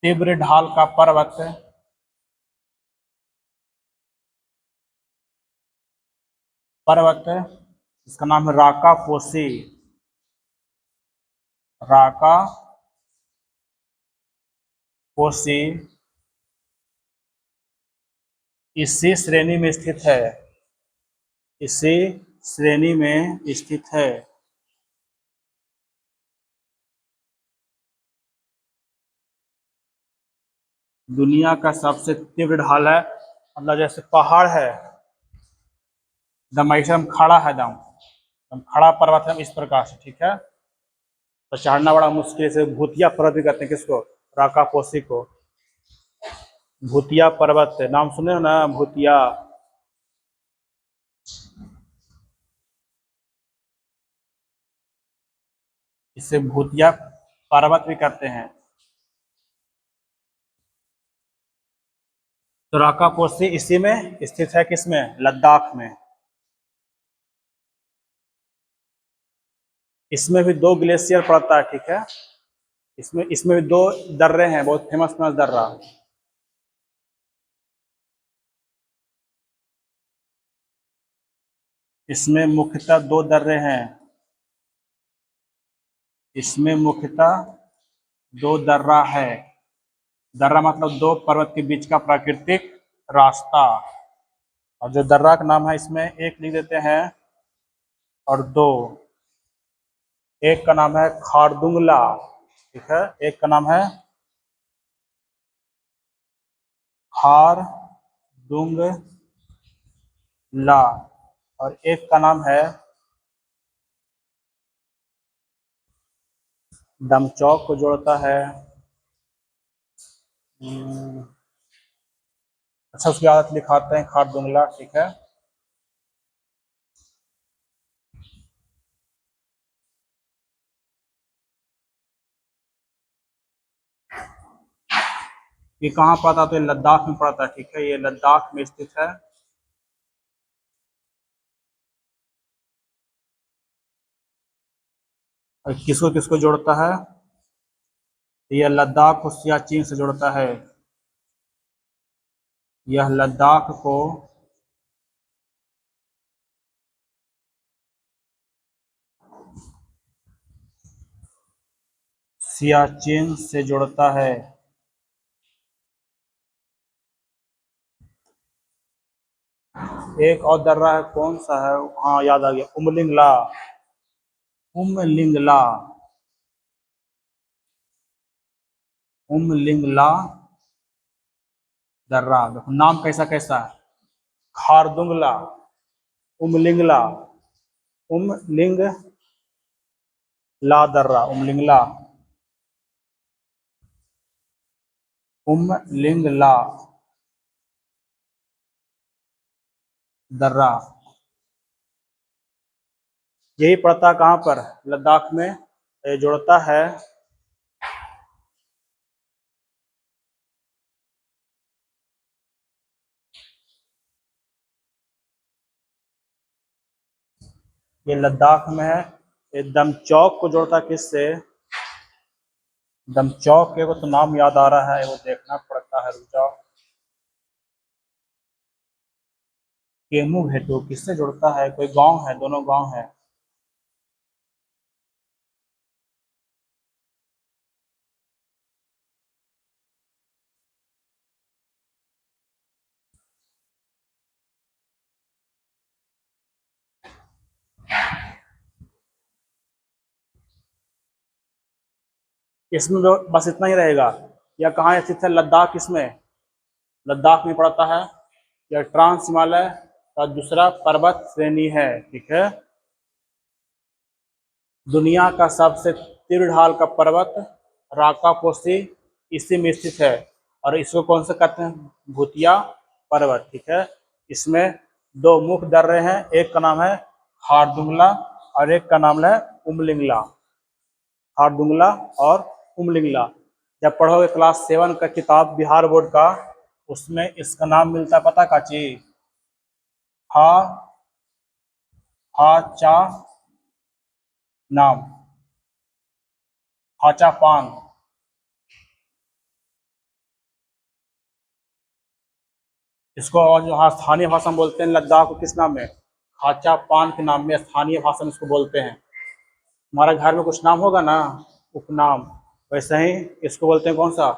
A: तीव्र ढाल का पर्वत इसका नाम है राका पोसी। राका पोसी इसी श्रेणी में स्थित है। इसी श्रेणी में स्थित है। दुनिया का सबसे तीव्र ढाल है, मतलब जैसे पहाड़ है एकदम ऐसे खड़ा है, एकदम खड़ा पर्वत है इस प्रकार से, ठीक है। तो चढ़ना बड़ा मुश्किल से भूतिया पर्वत भी कहते हैं किसको? राका पोसी को। भूतिया पर्वत नाम सुने हो ना, भूतिया। इसे भूतिया पर्वत भी कहते हैं। तो राका पोसी इसी में स्थित है, किसमें? लद्दाख में। इसमें भी 2 ग्लेशियर पड़ता है, ठीक है। इसमें भी 2 दर्रे हैं, बहुत फेमस फेमस दर्रा। इसमें मुख्यतः 2 दर्रे हैं। इसमें मुख्यतः 2 दर्रा है। दर्रा मतलब 2 पर्वत के बीच का प्राकृतिक रास्ता। और जो दर्रा का नाम है इसमें एक लिख देते हैं और 2। एक का नाम है खारदुंगला, ठीक है। एक का नाम है खारदुंगला और एक का नाम है दमचौक को जोड़ता है। अच्छा, उसकी आदत लिखाते हैं खारदुंगला, ठीक है। ये कहाँ पड़ता? तो ये लद्दाख में पड़ता है, ठीक है। ये लद्दाख में स्थित है। और किसको किसको जोड़ता है? यह लद्दाख को सियाचिन से जोड़ता है। यह लद्दाख को सियाचिन से जोड़ता है। एक और दर्रा है, कौन सा है? हाँ, याद आ गया, उमलिंगला। उमलिंगला। उमलिंगला दर्रा। देखो नाम कैसा कैसा है, खारदुंगला, उमलिंगला, उमलिंगला दर्रा, उमलिंगला, उमलिंगला दर्रा। यही पड़ता कहाँ पर? लद्दाख में। ये जोड़ता है ये लद्दाख में है। ये दमचौक को जोड़ता किससे? दमचौक के को तो नाम याद आ रहा है, वो देखना पड़ता है, रुक जाओ। केमू भेटू किससे जुड़ता है? कोई गांव है, दोनों गांव है। इसमें बस इतना ही रहेगा। या कहाँ स्थित है? लद्दाख। किसमें? लद्दाख में पड़ता है। यह ट्रांस हिमालय का दूसरा पर्वत श्रेणी है, ठीक है। दुनिया का सबसे तीव्र ढाल का पर्वत राकापोसी इसी में स्थित है। और इसको कौन सा कहते हैं? भूतिया पर्वत। ठीक है। इसमें दो मुख्य दर्रे हैं, एक का नाम है हारदुंगला और एक का नाम है उमलिंगला। हारदुंगला और उमलिंगला। जब पढ़ोगे क्लास 7 का किताब बिहार बोर्ड का, उसमें इसका नाम मिलता है, पता का चीज? हा हा चा नाम, हाचा पान। इसको और जो हाँ स्थानीय भाषा में बोलते हैं लद्दाख को, किस नाम में? खाचा पान के नाम में स्थानीय भाषा में इसको बोलते हैं। हमारा घर में कुछ नाम होगा ना, उपनाम, वैसे ही इसको बोलते हैं कौन सा?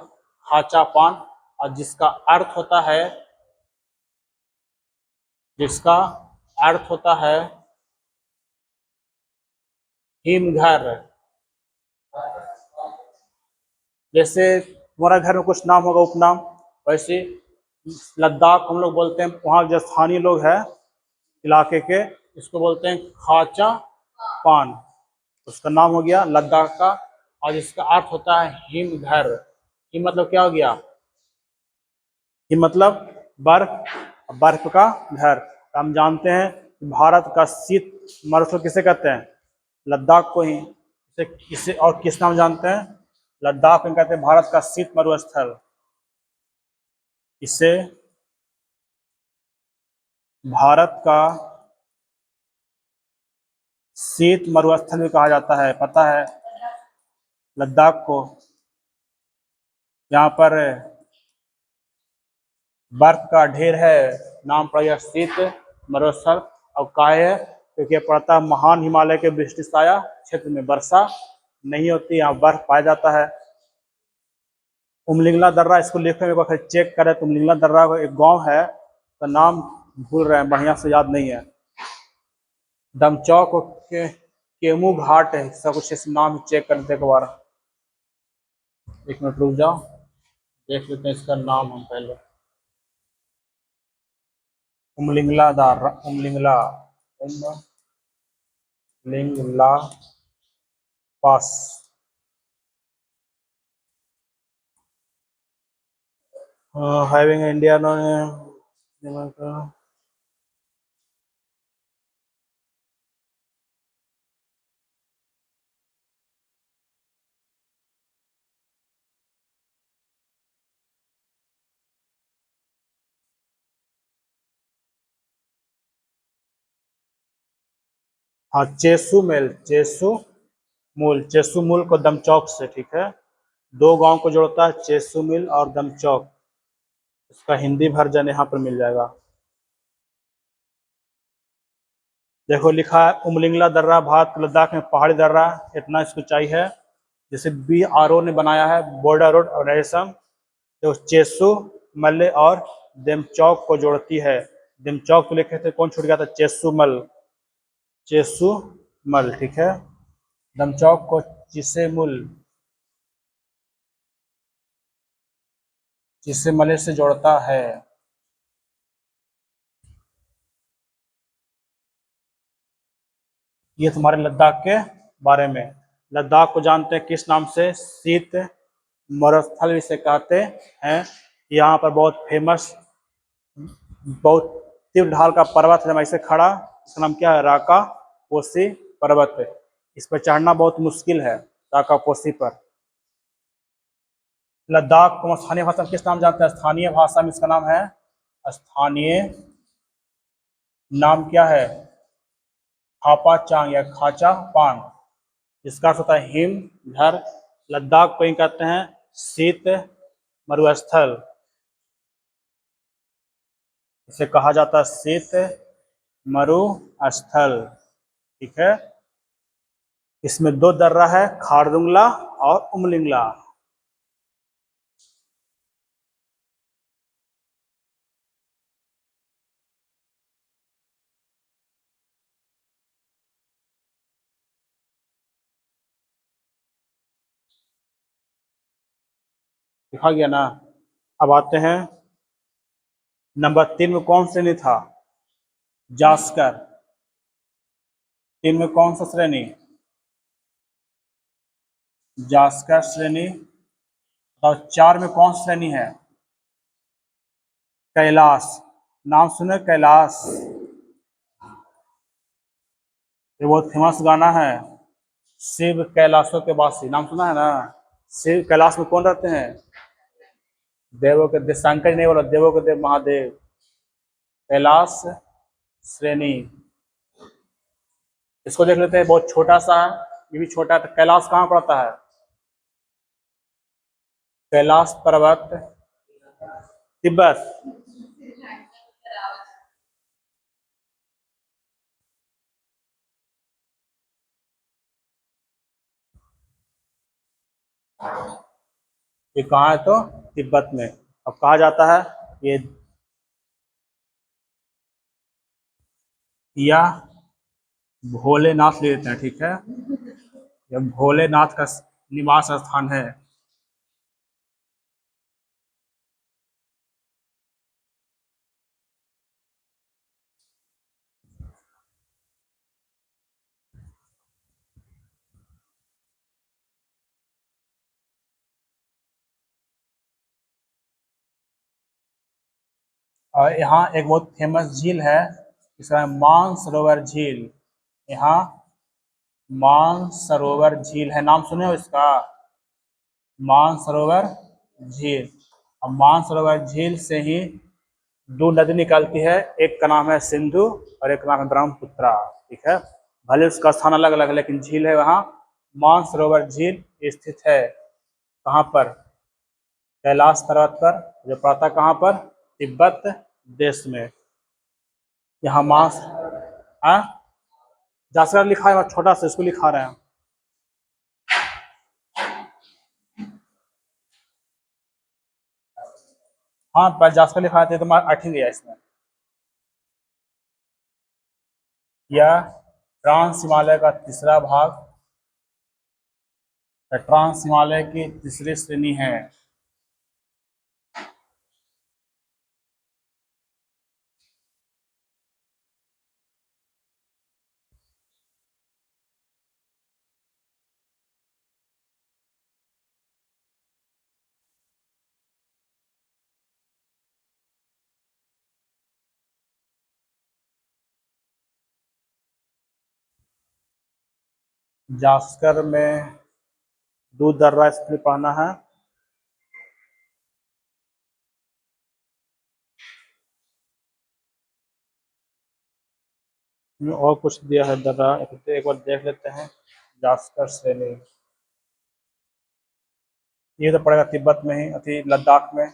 A: खाचा पान। और जिसका अर्थ होता है हिमघर। जैसे तुम्हारा घर में कुछ नाम होगा उपनाम, वैसे लद्दाख हम लोग बोलते हैं, वहाँ जो स्थानीय लोग हैं इलाके के, इसको बोलते हैं खाचा पान। उसका नाम हो गया लद्दाख का। और इसका अर्थ होता है हिमघर। हिम मतलब क्या हो गया? हिम मतलब बर्फ, बर्फ का घर। हम जानते हैं भारत का शीत मरुस्थल किसे कहते हैं? लद्दाख को ही। इसे और किस नाम जानते हैं? लद्दाख को कहते हैं भारत का शीत मरुस्थल। इसे भारत का शीत मरुस्थल भी कहा जाता है, पता है? लद्दाख को यहाँ पर बर्फ का ढेर है, नाम पड़ गया शीत मरुस्थल। और काहे है? क्योंकि ये पड़ता है महान हिमालय के वृष्टिछाया क्षेत्र में, वर्षा नहीं होती, यहाँ बर्फ पाया जाता है। उमलिंगला दर्रा, इसको लिखने में एक बार चेक करें तो उमलिंगला दर्रा एक गांव है, तो नाम भूल रहे हैं, बढ़िया से याद नहीं है। दमचौक के केमू घाट है, सब कुछ इस नाम चेक करते एक बार। एक मिनट रुक जाओ, देख लेते हैं इसका नाम हम पहले। उमलिंगला दर्रा, उमलिंगला पास। हैविंग इंडिया हाँ, चेसू मूल को दमचौक से, ठीक है। दो गांव को जोड़ता है चेसू मिल और दमचौक। इसका हिंदी वर्जन यहाँ पर मिल जाएगा। देखो लिखा है उमलिंगला दर्रा भारत के लद्दाख में पहाड़ी दर्रा, इतना इसकी ऊंचाई है। जैसे BRO ने बनाया है, बॉर्डर रोड ऑर्गेनाइजेशन, जो चेसू मल्ले और देमचौक को जोड़ती है। देमचौक तो लिखे थे, कौन छूट गया था? चेसू मल, ठीक है। दमचौक को चिसे मले से जोड़ता है। ये तुम्हारे लद्दाख के बारे में। लद्दाख को जानते हैं किस नाम से? शीत मरुस्थल इसे कहते हैं। यहाँ पर बहुत फेमस, बहुत तीव्र ढाल का पर्वत है, ऐसे खड़ा, इसका नाम क्या है? राका पोसी पर्वत है। इस पर चढ़ना बहुत मुश्किल है, राका पोसी पर। लद्दाख को स्थानीय भाषा में किस नाम जानते हैं? स्थानीय भाषा में इसका नाम है, स्थानीय नाम क्या है? खापा चांग या खाचा पान, जिसका अर्थ होता है हिम घर। लद्दाख को ही कहते हैं शीत मरुस्थल, इसे कहा जाता है शीत मरुस्थल, ठीक है। इसमें दो दर्रा है, खारदुंगला और उमलिंगला। लिखा गया ना। अब आते हैं नंबर 3 में, कौन श्रेणी था? जास्कर। 3 में कौन सा श्रेणी? जास्कर श्रेणी, और 4 में कौन सी श्रेणी है? कैलाश, नाम सुने कैलाश? ये बहुत फेमस गाना है, शिव कैलाशों के वासी, नाम सुना है ना? शिव कैलाश में कौन रहते हैं? देवों के देव, शंकर जी नहीं बोला, देवों के देव महादेव। कैलाश श्रेणी, इसको देख लेते हैं, बहुत छोटा सा है, ये भी छोटा है। तो कैलाश कहाँ पड़ता है? कैलाश पर्वत तिब्बत। ये कहाँ है? तो तिब्बत में। अब कहा जाता है ये, या भोलेनाथ ले लेते हैं, ठीक है, ये भोलेनाथ का निवास स्थान है। और यहाँ एक बहुत फेमस झील है, इसका नाम मानसरोवर झील। यहाँ मानसरोवर झील है, नाम सुने हो इसका? मानसरोवर झील। अब मानसरोवर झील से ही 2 नदी निकलती है, एक का नाम है सिंधु और एक का नाम है ब्रह्मपुत्रा, ठीक है। भले उसका स्थान अलग अलग है, लेकिन झील है वहाँ। मानसरोवर झील स्थित है कहाँ पर? कैलाश पर्वत पर, जो पड़ता कहाँ पर? तिब्बत देश में। यहाँ मांस, हाँ, जासकर लिखा है, छोटा सा इसको लिखा रहे हैं। हाँ, पर जासकर लिखा है तो अठी गया इसमें। यह ट्रांस हिमालय का तीसरा भाग, ट्रांस हिमालय की तीसरी श्रेणी है। जास्कर में दूध दर्रा इसलिए पढ़ना है। और कुछ दिया है दर्रा, एक बार देख लेते हैं। जास्कर श्रेणी, ये तो पड़ेगा तिब्बत में ही, अति लद्दाख में।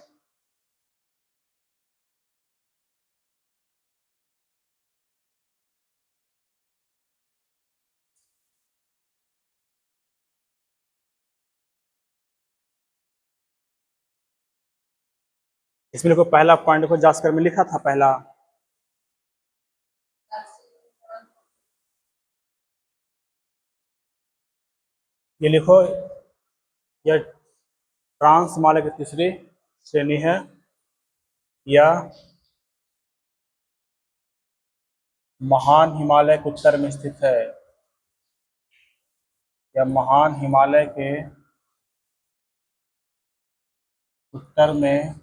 A: इसमें देखो पहला पॉइंट देखो, जास्कर में लिखा था पहला, ये लिखो, यह ट्रांस हिमालय की तीसरी श्रेणी है। यह महान हिमालय के उत्तर में स्थित है। यह महान हिमालय के उत्तर में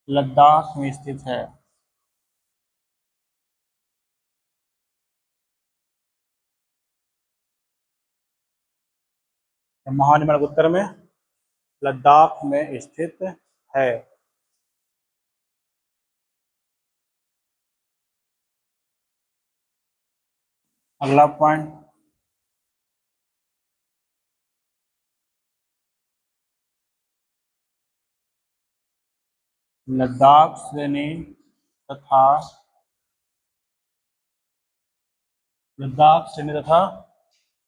A: लद्दाख में स्थित है। महान हिमालय के उत्तर में लद्दाख में स्थित है। अगला पॉइंट, लद्दाख श्रेणी तथा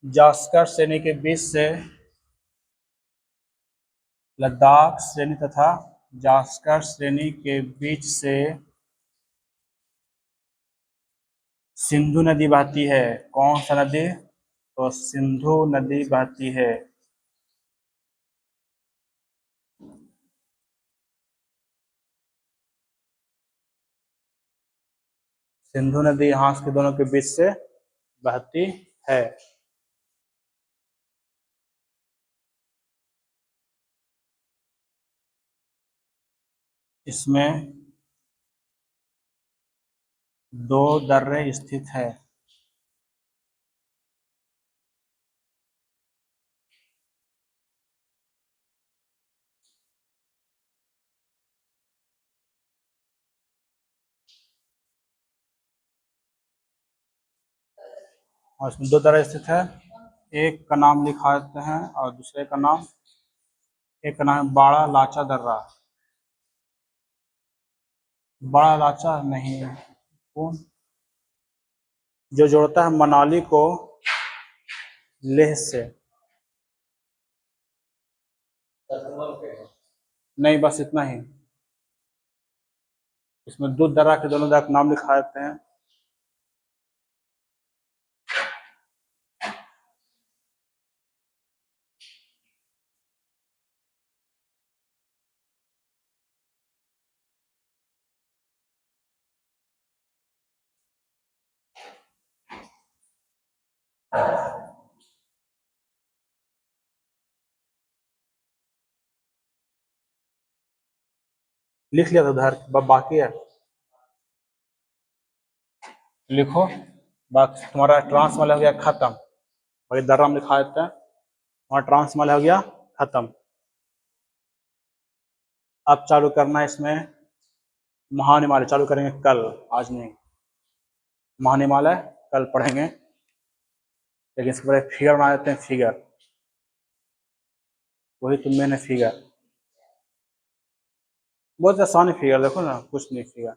A: जास्कर श्रेणी के बीच से, लद्दाख श्रेणी तथा जास्कर श्रेणी के बीच से सिंधु नदी बहती है। कौन सा नदी? तो सिंधु नदी बहती है। सिंधु नदी यहाँ के दोनों के बीच से बहती है। इसमें दो दर्रे स्थित है। और इसमें दो दर्रे स्थित है। एक का नाम लिखा देते हैं और दूसरे का नाम, एक का नाम है बाड़ा लाचा दर्रा। बड़ा लाचा नहीं, कौन जो जोड़ता है मनाली को लेह से। नहीं, बस इतना ही। इसमें दो दर्रा के दोनों दर्रा का नाम लिखा देते हैं। लिख लिया था उधर, बाकी है, लिखो। बाकी तुम्हारा ट्रांस वाला हो गया खत्म। बाकी दर्रा में लिखा देते हैं, तुम्हारा ट्रांस वाला हो गया खत्म। अब चालू करना है इसमें महानिमालय, चालू करेंगे कल, आज नहीं। महानिमालय कल पढ़ेंगे, लेकिन इसके पहले फिगर बना देते हैं। फिगर वही तो मैंने फिगर, बहुत आसान है फिगर, देखो ना, कुछ नहीं फिगर।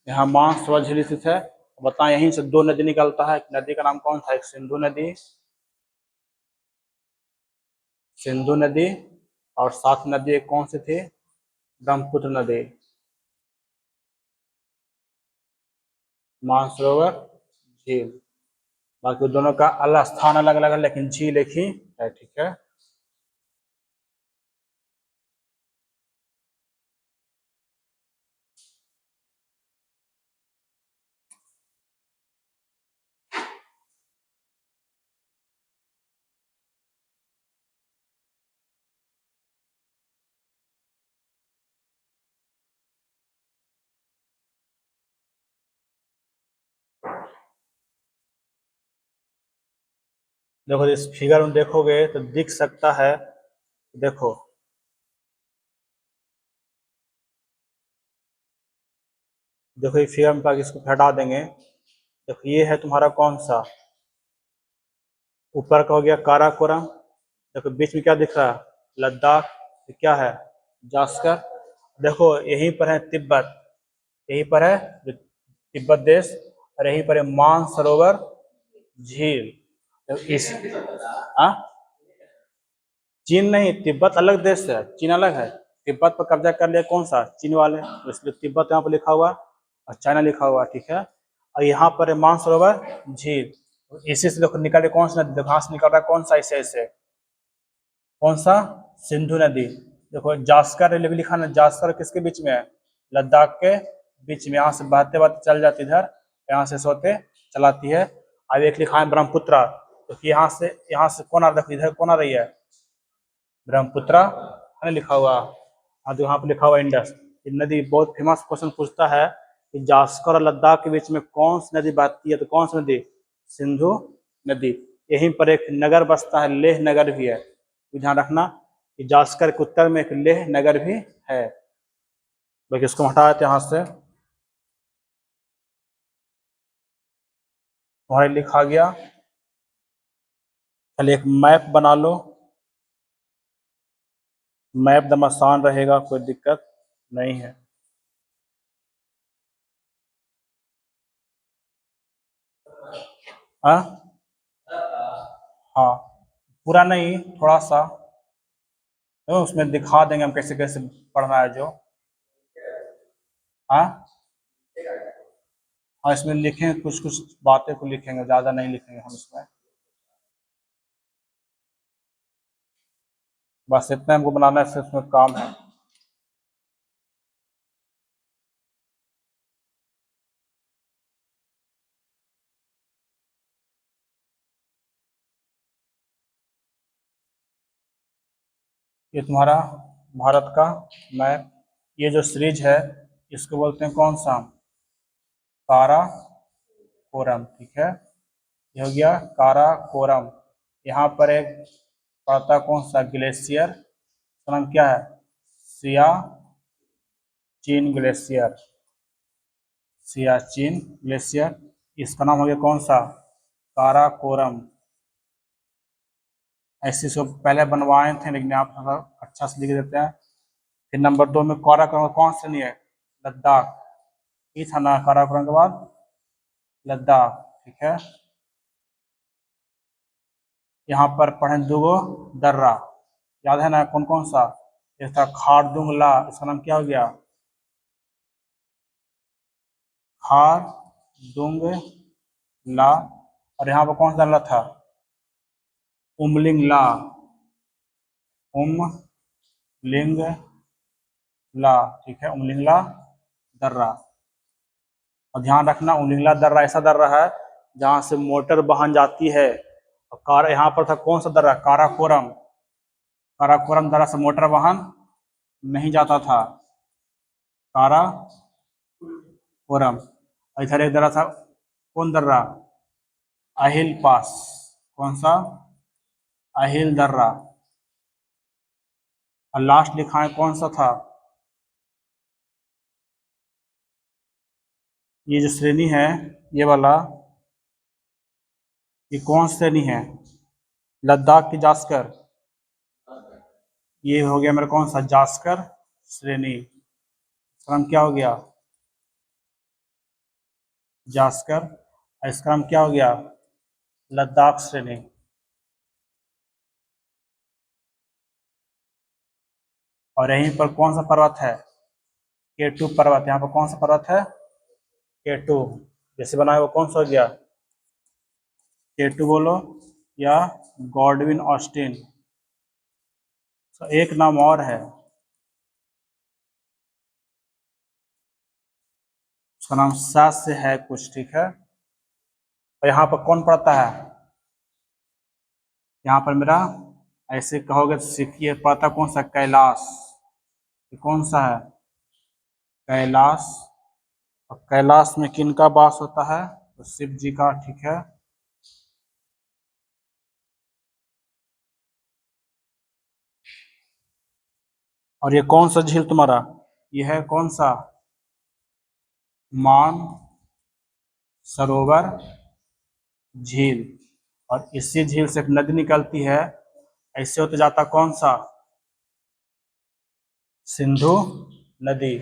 A: यहाँ मानसरोवर झील स्थित है। बताएं, यहीं से दो नदी निकलता है। नदी का नाम कौन था? एक सिंधु नदी, सिंधु नदी, और सात नदी एक कौन सी थी? ब्रह्मपुत्र नदी। मानसरोवर झील, बाकी दोनों का अलग स्थान अलग अलग है, लेकिन झील एक ही है। ठीक है, देखो इस फिगर में देखोगे तो दिख सकता है। देखो, देखो ये फिगर में, इसको हटा देंगे। देखो ये है तुम्हारा कौन सा, ऊपर का हो गया काराकोरम। देखो बीच में क्या दिख रहा है? लद्दाख। ये क्या है? जास्कर। देखो यहीं पर है तिब्बत, यहीं पर है जो तिब्बत देश, और यहीं पर है मानसरोवर झील। तो इस आ? चीन नहीं, तिब्बत अलग देश है, चीन अलग है। तिब्बत पर कब्जा कर लिया कौन सा? चीन वाले, तो इसलिए तिब्बत यहाँ पर लिखा हुआ और चाइना लिखा हुआ। ठीक है, और यहाँ पर है मानसरोवर झील। इसी से देखो निकल कौन सा नदी, घास निकल रहा है कौन सा इसे से? कौन सा? सिंधु नदी। देखो जास्कर रेलवे लिखा ना, जास्कर किसके बीच में है? लद्दाख के बीच में। यहाँ से बहते बहते चल जाती इधर, यहाँ से सोते चलाती है। अब एक लिखा है ब्रह्मपुत्र, तो यहाँ से कौन आ, देखो इधर कौन आ रही है? ब्रह्मपुत्र है ना लिखा हुआ। हाँ, तो यहाँ पे लिखा हुआ इंडस। ये नदी बहुत फेमस क्वेश्चन पूछता है कि जास्कर और लद्दाख के बीच में कौन सी नदी बहती है, तो कौन सी नदी? सिंधु नदी। यहीं पर एक नगर बसता है, लेह नगर भी है, ध्यान रखना कि जास्कर के उत्तर में एक लेह नगर भी है। बाकी इसको हटा देते यहाँ से, तुम्हारे लिखा गया। पहले एक मैप बना लो, मैप दम आसान रहेगा, कोई दिक्कत नहीं है। हाँ हाँ, पूरा नहीं, थोड़ा सा, तो उसमें दिखा देंगे हम कैसे कैसे पढ़ना है जो। हाँ हाँ, इसमें लिखेंगे कुछ कुछ बातें को लिखेंगे, ज़्यादा नहीं लिखेंगे हम इसमें। बस इतना हमको बनाना है, सिर्फ उसमें काम है। ये तुम्हारा भारत का मैप। ये जो सीरीज है इसको बोलते हैं कौन सा? काराकोरम। ठीक है, ये हो गया काराकोरम। यहाँ पर एक पड़ता कौन सा ग्लेशियर, इसका नाम क्या है? सियाचिन ग्लेशियर। सियाचिन ग्लेशियर, इसका नाम हो गया कौन सा? काराकोरम। ऐसे सब पहले बनवाए थे लेकिन आप थोड़ा अच्छा से लिख देते हैं। फिर नंबर 2 में काराकोरम कौन सा नहीं है? लद्दाख। ये था ना काराकोरम के बाद लद्दाख। ठीक है, यहाँ पर पढ़े दुगो दर्रा, याद है ना कौन कौन सा? एक था खारदुंगला, इसका नाम क्या हो गया? खारदुंगला। और यहाँ पर कौन सा दर्रा था? उमलिंगला। उमलिंगला। ठीक है, उमलिंगला दर्रा। और ध्यान रखना उमलिंगला दर्रा ऐसा दर्रा है जहाँ से मोटर वाहन जाती है। और कार यहाँ पर था कौन सा दर्रा? काराकोरम। काराकोरम दर्रा से मोटर वाहन नहीं जाता था। काराकोरम। और इधर एक दर्रा था, कौन दर्रा? अहिल पास। कौन सा? अहिल दर्रा। और लास्ट लिखा है कौन सा था? ये जो श्रेणी है, ये वाला, ये कौन श्रेणी है? लद्दाख की जास्कर। ये हो गया मेरा कौन सा? जास्कर श्रेणी। इसका नाम क्या हो गया? जास्कर। और इसका नाम क्या हो गया? लद्दाख श्रेणी। और यहीं पर कौन सा पर्वत है? K2 पर्वत। यहाँ पर कौन सा पर्वत है? K2। जैसे बनाया वो कौन सा हो गया? K2 बोलो या गॉडविन ऑस्टिन। तो एक नाम और है, उसका नाम सा से है कुछ। ठीक है, और यहाँ पर कौन पड़ता है? यहाँ पर मेरा ऐसे कहोगे तो सीखिए, पड़ता कौन सा? कैलाश। ये कौन सा है? कैलाश। और कैलाश में किनका वास होता है? तो शिव जी का। ठीक है, और ये कौन सा झील तुम्हारा? ये है कौन सा? मान सरोवर झील। और इसी झील से एक नदी निकलती है, ऐसे होते जाता कौन सा? सिंधु नदी।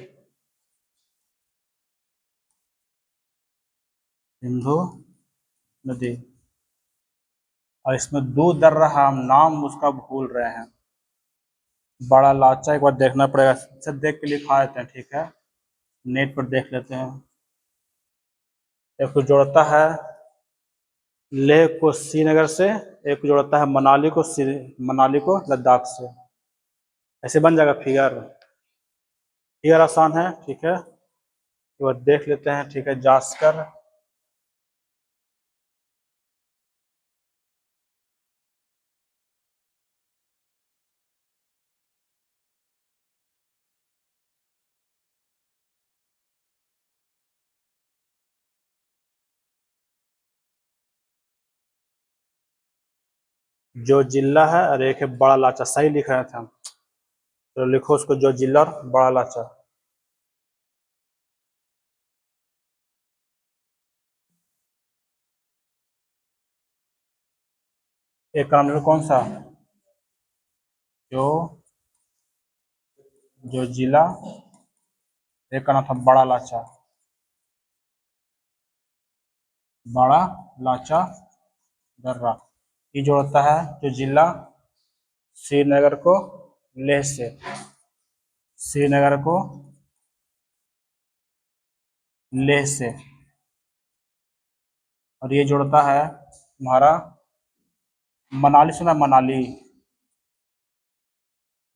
A: सिंधु नदी। और इसमें दो दर्रा है, हम नाम उसका भूल रहे हैं। बड़ा लाचा, एक बार देखना पड़ेगा, सब देख के लिखा देते हैं। ठीक है, नेट पर देख लेते हैं। एक को जोड़ता है लेह को श्रीनगर से, एक को जोड़ता है मनाली को लद्दाख से। ऐसे बन जाएगा फिगर। फिगर आसान है। ठीक है, एक बार देख लेते हैं। ठीक है, जास्कर। जो जिला है, और एक है बड़ा लाचा। सही लिख रहे थे हम, तो लिखो उसको जो जिला और बड़ा लाचा। एक का नाम कौन सा? जो जो जिला। एक का नाम था बड़ा लाचा। बड़ा लाचा दर्रा। ये जोड़ता है जो जिला श्रीनगर को लेह से। श्रीनगर को लेह से। और ये जोड़ता है तुम्हारा मनाली। सुना? मनाली।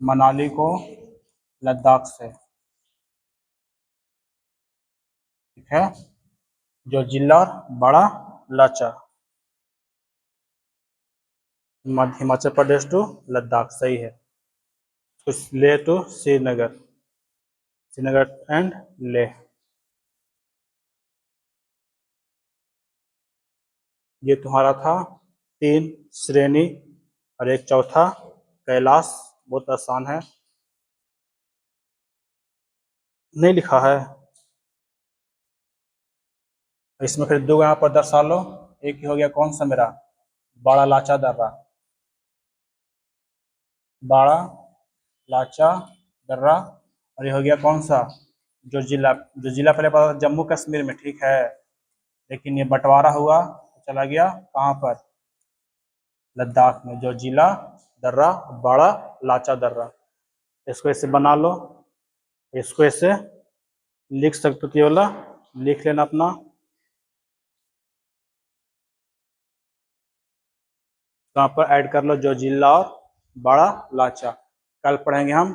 A: मनाली को लद्दाख से। ठीक है, जो जिला और बड़ा लाचा। हिमाचल प्रदेश टू लद्दाख। सही है। तो लेह टू श्रीनगर, श्रीनगर एंड लेह। ये तुम्हारा था 3 श्रेणी और एक चौथा कैलाश, बहुत आसान है। नहीं लिखा है इसमें, फिर दो यहाँ पर दर्शा लो। एक ही हो गया कौन सा मेरा, बड़ा लाचा दर्रा, बड़ा लाचा दर्रा। और ये हो गया कौन सा, जो जिला पहले पता था जम्मू कश्मीर में, ठीक है, लेकिन ये बंटवारा हुआ चला गया कहाँ पर, लद्दाख में, जो जिला दर्रा, बड़ा लाचा दर्रा। इसको ऐसे बना लो, इसको ऐसे लिख सकते हो, ये वाला लिख लेना अपना। यहाँ पर ऐड कर लो जो जिला और बड़ा लाचा। कल पढ़ेंगे हम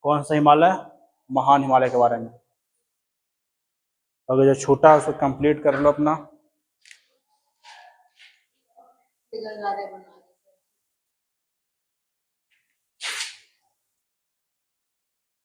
A: कौन सा हिमालय, महान हिमालय के बारे में। अगर जो छूटा है उसको कंप्लीट कर लो अपना।